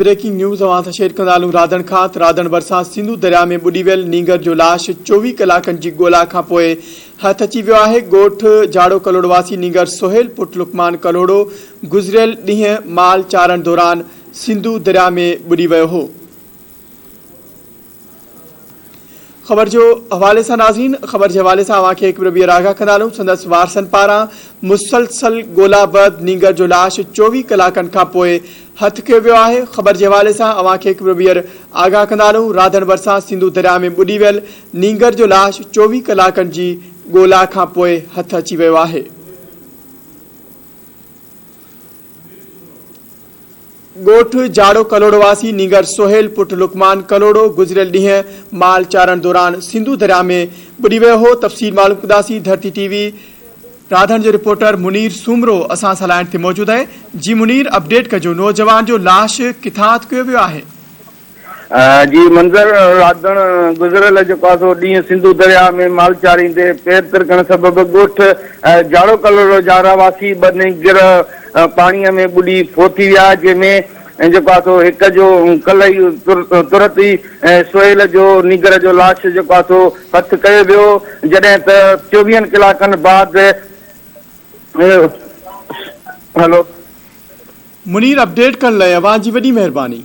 Breaking news अवां सां share कंदालूं राधण खां राधण भरिसां सिंधु दरिया में बुॾी वियल नींगर जो लाश 24 कलाकनि जी ॻोल्हा खां पोइ हथ अची वियो आहे। ॻोठ झाड़ो कलोड़ वासी नींगर सोहेल पुट लुकमान कलोड़ो गुज़रियल ॾींहुं माल चारण दौरान सिंधु दरिया में बुॾी वियो हो। खबर जो हवाले से नाज़रीन, खबर के हवाले से अवां खे एक बार ॿीहर आगाह कंदालूं। संदसि वारसनि पारां मुसलसल ॻोल्हा बैदि नींगर जो लाश 24 कलाकनि खां पोइ हथ कयो वियो आहे। खबर के हवाले से अवां खे एक बार ॿीहर आगाह कंदालूं। राधण भरिसां सिंधु दरिया में बुॾी वियल नींगर जो लाश 24 कलाकनि जी ॻोल्हा खां पोइ हथ अची वियो आहे। ॻोठ झाड़ो कलोड़ वासी नींगर सोहेल पुट लुकमान कलोड़ो गुज़रियल ॾींहुं माल चारण दौरान सिंधु दरिया में बुॾी वियो हो। तफ़सील मालूम कंदासीं। धरती टीवी राधण जो रिपोर्टर मुनीर सूमरो असां सां लाइन ते मौजूद है। जी मुनीर, अपडेट कजो, नौजवान जो लाश किथां हथ कयो वियो आहे? जी मंज़र राधण गुज़रियल जो ॾींहुं सिंधु दरिया में माल चारींदे पैर तिरकण सबबि ॻोठ झाड़ो कलोड़ो जारावासी ॿ नींगर पाणीअ में बुॾी फोती विया, जंहिंमें हिक जो कल्ह ई तुरत ई सोहेल जो नींगर जो लाश हथ कयो वियो, जॾहिं त 24 कलाकनि बाद हेलो मुनीर, अपडेट करण लाइ अवां जी वॾी महिरबानी।